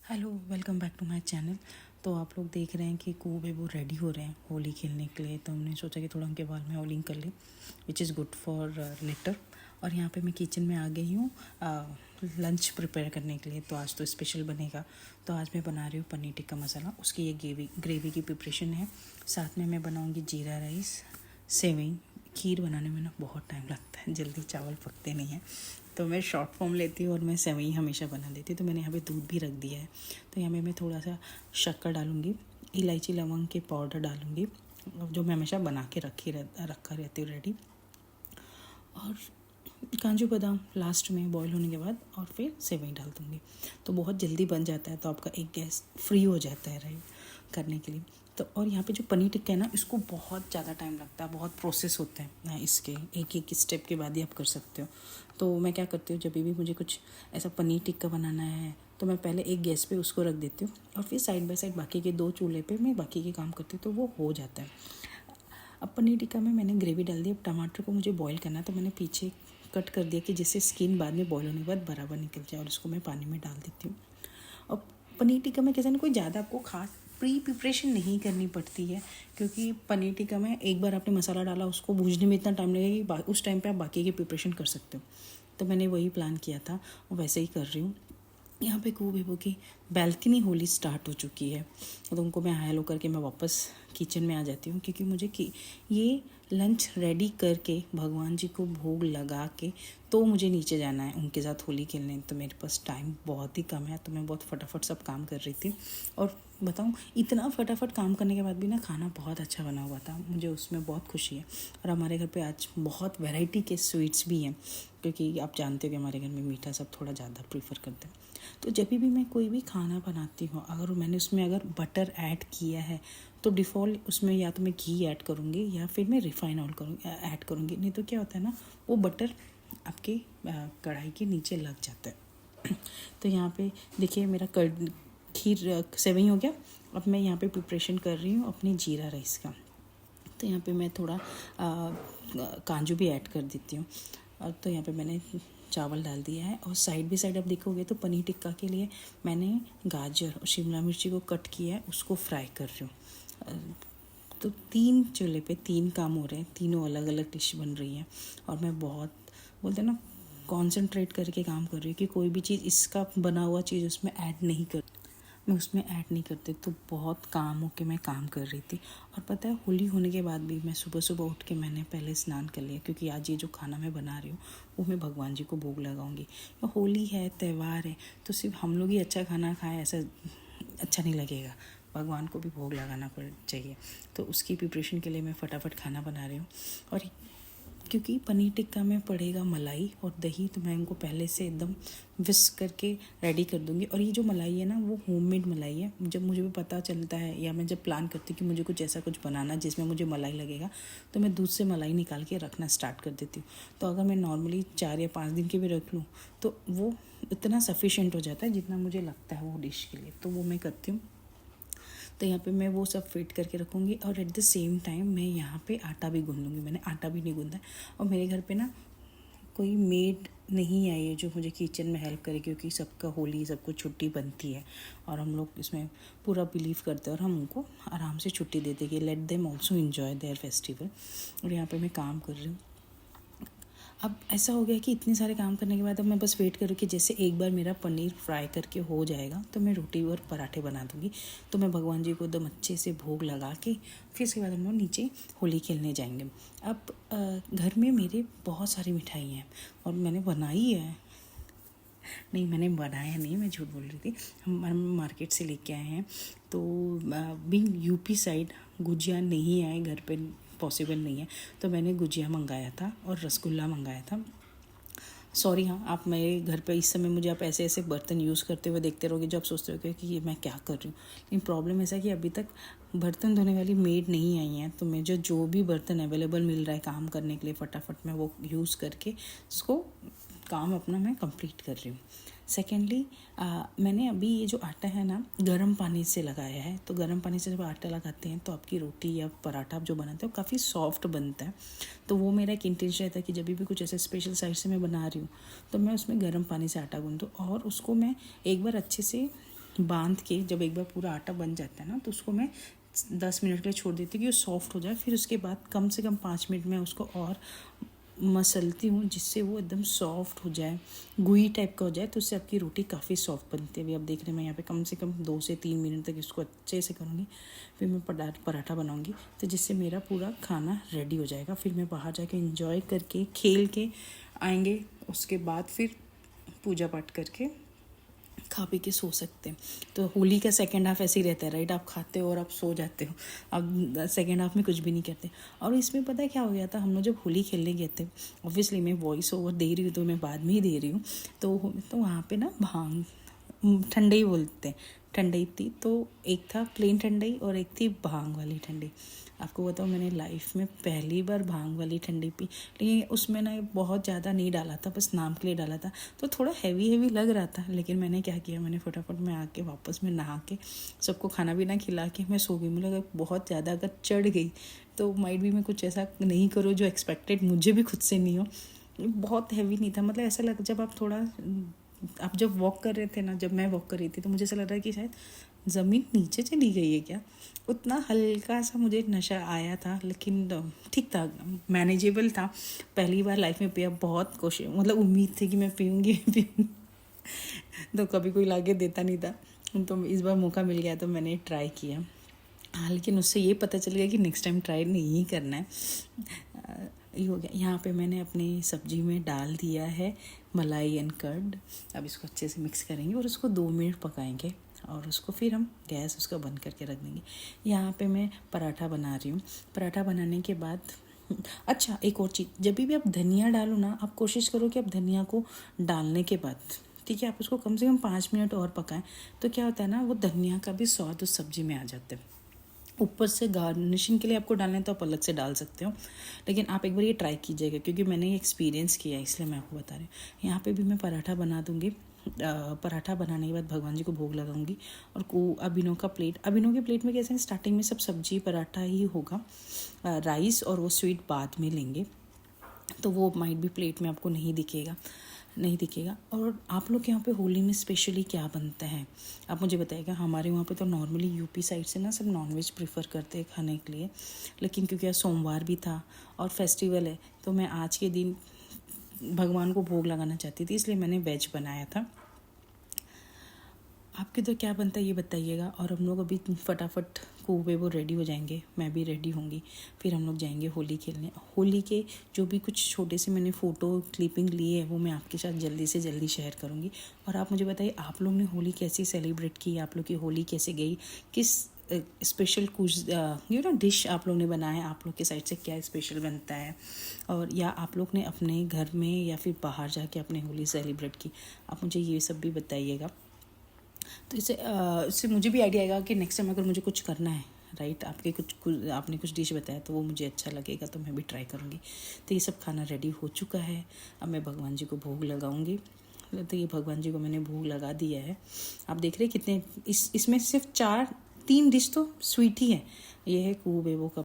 Hello, welcome back to my channel. तो आप लोग देख रहे हैं कि कूब है वो रेडी हो रहे हैं होली खेलने के लिए। तो हमने सोचा कि थोड़ा उनके बाल में होलिंग कर लें, which is good for later. और यहाँ पे मैं किचन में आ गई हूँ लंच प्रिपेयर करने के लिए। तो आज तो स्पेशल बनेगा। तो आज मैं बना रही हूँ पनीर टिक्का मसाला, उसकी ये ग्रेवी की प्रिपरेशन है। साथ में मैं बनाऊँगी जीरा राइस, सेवई। खीर बनाने में ना बहुत टाइम लगता है, जल्दी चावल पकते नहीं हैं, तो मैं शॉर्ट फॉर्म लेती हूँ और मैं सेवई हमेशा बना लेती हूँ। तो मैंने यहाँ पे दूध भी रख दिया है। तो यहाँ पे मैं थोड़ा सा शक्कर डालूँगी, इलायची लौंग के पाउडर डालूँगी, जो मैं हमेशा बना के रखा रहती हूँ रेडी। और काजू बादाम लास्ट में बॉईल होने के बाद, और फिर सेवई डाल दूँगी। तो बहुत जल्दी बन जाता है, तो आपका एक गैस फ्री हो जाता है राइट करने के लिए। तो और यहाँ पे जो पनीर टिक्का है ना, इसको बहुत ज़्यादा टाइम लगता है, बहुत प्रोसेस होता है इसके, एक एक स्टेप के बाद ही आप कर सकते हो। तो मैं क्या करती हूँ, जब भी मुझे कुछ ऐसा पनीर टिक्का बनाना है तो मैं पहले एक गैस पे उसको रख देती हूँ, और फिर साइड बाय साइड बाकी के 2 चूल्हे पे मैं बाकी के काम करती हूँ, तो वो हो जाता है। अब पनीर टिक्का में मैंने ग्रेवी डाल दी। अब टमाटर को मुझे बॉईल करना है, तो मैंने पीछे कट कर दिया कि जिससे स्किन बाद में बॉईल होने के बाद बराबर निकल जाए, और उसको मैं पानी में डाल देती हूँ। और पनीर टिक्का में कैसे ना, कोई ज़्यादा आपको खास प्रिपरेशन नहीं करनी पड़ती है, क्योंकि पनीर टिक्का में एक बार आपने मसाला डाला, उसको भूनने में इतना टाइम लगेगा कि उस टाइम पे आप बाकी की प्रिपरेशन कर सकते हो। तो मैंने वही प्लान किया था और वैसे ही कर रही हूँ। यहाँ पे कूब है वो की बैल्कनी होली स्टार्ट हो चुकी है, तो उनको मैं हेलो करके मैं वापस किचन में आ जाती हूँ, क्योंकि मुझे ये लंच रेडी करके भगवान जी को भोग लगा के तो मुझे नीचे जाना है उनके साथ होली खेलने। तो मेरे पास टाइम बहुत ही कम है, तो मैं बहुत फटाफट सब काम कर रही थी। और बताऊँ, इतना फटाफट काम करने के बाद भी ना खाना बहुत अच्छा बना हुआ था, मुझे उसमें बहुत खुशी है। और हमारे घर पे आज बहुत वैरायटी के स्वीट्स भी हैं, क्योंकि आप जानते हो कि हमारे घर में मीठा सब थोड़ा ज़्यादा प्रीफर करते हैं। तो जब भी मैं कोई भी खाना बनाती हूँ, अगर मैंने उसमें अगर बटर ऐड किया है, तो डिफ़ॉल्ट उसमें या तो मैं घी ऐड करूँगी या फिर मैं रिफ़ाइन ऑयल ऐड करूँगी। नहीं तो क्या होता है ना, वो बटर आपके कढ़ाई के नीचे लग जाता है। तो यहाँ पे देखिए मेरा खीर सेवई हो गया। अब मैं यहाँ पे प्रिपरेशन कर रही हूँ अपनी जीरा राइस का। तो यहाँ पे मैं थोड़ा काजू भी ऐड कर देती हूँ। और तो यहाँ पे मैंने चावल डाल दिया है, और साइड बाई साइड आप देखोगे तो पनीर टिक्का के लिए मैंने गाजर और शिमला मिर्ची को कट किया है, उसको फ्राई कर रही हूँ। तो 3 चूल्हे पे 3 काम हो रहे हैं, तीनों अलग अलग डिश बन रही हैं। और मैं बहुत बोलते हैं ना, कॉन्सेंट्रेट करके काम कर रही हूँ कि कोई भी चीज़ इसका बना हुआ चीज़ उसमें ऐड नहीं कर, मैं उसमें ऐड नहीं करती। तो बहुत काम हो के मैं काम कर रही थी। और पता है, होली होने के बाद भी मैं सुबह सुबह उठ के मैंने पहले स्नान कर लिया, क्योंकि आज ये जो खाना मैं बना रही हूँ वो मैं भगवान जी को भोग लगाऊंगी। तो होली है, त्यौहार है, तो सिर्फ हम लोग ही अच्छा खाना खाएं ऐसा अच्छा नहीं लगेगा, भगवान को भी भोग लगाना चाहिए। तो उसकी प्रिपरेशन के लिए मैं फटाफट खाना बना रही हूँ। और क्योंकि पनीर टिक्का में पड़ेगा मलाई और दही, तो मैं इनको पहले से एकदम विस्क करके रेडी कर दूँगी। और ये जो मलाई है ना, वो होममेड मलाई है। जब मुझे भी पता चलता है या मैं जब प्लान करती हूँ कि मुझे कुछ ऐसा कुछ बनाना जिसमें मुझे मलाई लगेगा, तो मैं दूध से मलाई निकाल के रखना स्टार्ट कर देती हूँ। तो अगर मैं नॉर्मली 4 या 5 दिन के भी रख लूँ, तो वो इतना सफिशेंट हो जाता है जितना मुझे लगता है वो डिश के लिए, तो वो मैं करती हूँ। तो यहाँ पे मैं वो सब फिट करके रखूँगी, और एट द सेम टाइम मैं यहाँ पे आटा भी गूँध लूँगी। मैंने आटा भी नहीं गूँधा है। और मेरे घर पे ना कोई मेड नहीं आई है जो मुझे किचन में हेल्प करे, क्योंकि सबका होली सबको छुट्टी बनती है, और हम लोग इसमें पूरा बिलीव करते हैं, और हम उनको आराम से छुट्टी देते कि let them also enjoy their festival. और यहाँ पे मैं काम कर रही हूँ। अब ऐसा हो गया कि इतने सारे काम करने के बाद अब मैं बस वेट करूँ कि जैसे एक बार मेरा पनीर फ्राई करके हो जाएगा, तो मैं रोटी और पराठे बना दूँगी। तो मैं भगवान जी को एकदम अच्छे से भोग लगा के फिर इसके बाद हम लोग नीचे होली खेलने जाएंगे। अब घर में मेरे बहुत सारी मिठाई हैं, और मैंने बनाई है, नहीं मैंने बनाया नहीं, मैं झूठ बोल रही थी। हम मार्केट से लेके आए हैं। तो बीइंग यूपी साइड गुजिया नहीं आए घर पे, पॉसिबल नहीं है, तो मैंने गुजिया मंगाया था और रसगुल्ला मंगाया था। सॉरी, हाँ, आप मेरे घर पे इस समय मुझे आप ऐसे ऐसे बर्तन यूज़ करते हुए देखते रहोगे जो आप सोचते रहोगे कि ये मैं क्या कर रही हूँ। लेकिन प्रॉब्लम ऐसा है कि अभी तक बर्तन धोने वाली मेड नहीं आई हैं, तो मैं जो भी बर्तन अवेलेबल मिल रहा है काम करने के लिए, फटाफट मैं वो यूज़ करके उसको काम अपना मैं कंप्लीट कर रही हूँ। सेकेंडली, मैंने अभी ये जो आटा है ना, गर्म पानी से लगाया है। तो गर्म पानी से जब आटा लगाते हैं तो आपकी रोटी या पराठा आप जो बनाते हैं वो काफ़ी सॉफ्ट बनता है। तो वो मेरा एक इंटेंशन रहता है कि जब भी कुछ ऐसे स्पेशल साइड से मैं बना रही हूँ, तो मैं उसमें गर्म पानी से आटा गूँधूँ, और उसको मैं एक बार अच्छे से बांध के जब एक बार पूरा आटा बन जाता है ना, तो उसको मैं 10 मिनट के लिए छोड़ देती हूँ कि वो सॉफ्ट हो जाए। फिर उसके बाद कम से कम 5 मिनट में उसको और मसलती हूँ, जिससे वो एकदम सॉफ्ट हो जाए, गुई टाइप का हो जाए, तो उससे आपकी रोटी काफ़ी सॉफ्ट बनती है। अभी आप देख रहे हैं मैं यहाँ पे कम से कम 2 से 3 मिनट तक इसको अच्छे से करूँगी। फिर मैं पराठा बनाऊँगी, तो जिससे मेरा पूरा खाना रेडी हो जाएगा। फिर मैं बाहर जाके एंजॉय करके खेल के आएंगे। उसके बाद फिर पूजा पाठ करके खा पी के सो सकते हैं। तो होली का सेकेंड हाफ ऐसे ही रहता है, राइट? आप खाते हो और आप सो जाते हो, आप सेकेंड हाफ में कुछ भी नहीं करते। और इसमें पता है क्या हो गया था, हम लोग जब होली खेलने गए थे, ऑब्वियसली मैं वॉइस ओवर दे रही हूँ तो मैं बाद में ही दे रही हूँ, तो वहाँ पे ना भांग ठंडई बोलते हैं, ठंडई थी। तो एक था प्लेन ठंडई और एक थी भांग वाली ठंडई। आपको बताऊँ, मैंने लाइफ में पहली बार भांग वाली ठंडी पी, लेकिन उसमें ना बहुत ज़्यादा नहीं डाला था, बस नाम के लिए डाला था, तो थोड़ा हैवी लग रहा था। लेकिन मैंने क्या किया, मैंने फटाफट में आके वापस में नहा के सबको खाना पीना खिला के मैं सो गई। मुझे लगा बहुत ज़्यादा अगर चढ़ गई तो माइट भी मैं कुछ ऐसा नहीं करूँ जो एक्सपेक्टेड मुझे भी खुद से नहीं हो। बहुत हैवी नहीं था, मतलब ऐसा लग, आप जब वॉक कर रहे थे ना, जब मैं वॉक कर रही थी, तो मुझे ऐसा लग रहा है कि शायद ज़मीन नीचे चली गई है क्या। उतना हल्का सा मुझे नशा आया था, लेकिन ठीक था, मैनेजेबल था। पहली बार लाइफ में पिया, बहुत कोशिश, मतलब उम्मीद थी कि मैं पीऊँगी तो कभी कोई लाके देता नहीं था, तो इस बार मौका मिल गया तो मैंने ट्राई किया। हाँ, लेकिन उससे ये पता चल गया कि नेक्स्ट टाइम ट्राई नहीं करना है। ये हो गया। यहाँ पे मैंने अपनी सब्जी में डाल दिया है मलाई एंड कर्ड। अब इसको अच्छे से मिक्स करेंगे और उसको 2 मिनट पकाएंगे, और उसको फिर हम गैस उसका बंद करके रख देंगे। यहाँ पे मैं पराठा बना रही हूँ। पराठा बनाने के बाद अच्छा, एक और चीज़, जब भी आप धनिया डालो ना, आप कोशिश करो कि आप धनिया को डालने के बाद, ठीक है, आप उसको कम से कम 5 मिनट और पकाएं। तो क्या होता है ना, वो धनिया का भी स्वाद उस सब्ज़ी में आ जाता है। ऊपर से गार्निशिंग के लिए आपको डालना है तो आप अलग से डाल सकते हो, लेकिन आप एक बार ये ट्राई कीजिएगा, क्योंकि मैंने ये एक्सपीरियंस किया है, इसलिए मैं आपको बता रही हूँ। यहाँ पे भी मैं पराठा बना दूँगी। पराठा बनाने के बाद भगवान जी को भोग लगाऊंगी। और अभिनव के प्लेट में कैसे, स्टार्टिंग में सब सब्जी पराठा ही होगा, राइस और वो स्वीट बाद में लेंगे, तो वो माइट भी प्लेट में आपको नहीं दिखेगा। और आप लोग के यहाँ पे होली में स्पेशली क्या बनता है, आप मुझे बताइएगा। हमारे वहाँ पे तो नॉर्मली यूपी साइड से ना सब नॉनवेज प्रेफर करते हैं खाने के लिए, लेकिन क्योंकि आज सोमवार भी था और फेस्टिवल है, तो मैं आज के दिन भगवान को भोग लगाना चाहती थी, इसलिए मैंने वेज बनाया था। आपके तो क्या बनता है ये बताइएगा। और हम लोग अभी फटाफट कुएं वो रेडी हो जाएंगे, मैं भी रेडी होंगी, फिर हम लोग जाएंगे होली खेलने। होली के जो भी कुछ छोटे से मैंने फ़ोटो क्लिपिंग लिए है, वो मैं आपके साथ जल्दी से जल्दी शेयर करूँगी। और आप मुझे बताइए, आप लोग ने होली कैसी सेलिब्रेट की, आप लोग की होली कैसे गई, किस स्पेशल कुछ डिश आप लोग ने बनाया, आप लोग के साइड से क्या स्पेशल बनता है, और या आप लोग ने अपने घर में या फिर बाहर जाके अपने होली सेलिब्रेट की, आप मुझे ये सब भी बताइएगा। तो इससे मुझे भी आइडिया आएगा कि नेक्स्ट टाइम अगर मुझे कुछ करना है, राइट, आपने कुछ डिश बताया तो वो मुझे अच्छा लगेगा, तो मैं भी ट्राई करूँगी। तो ये सब खाना रेडी हो चुका है, अब मैं भगवान जी को भोग लगाऊंगी। तो ये भगवान जी को मैंने भोग लगा दिया है। आप देख रहे हैं कितने, इसमें सिर्फ 3 डिश तो स्वीट ही है। ये है कूबेबो का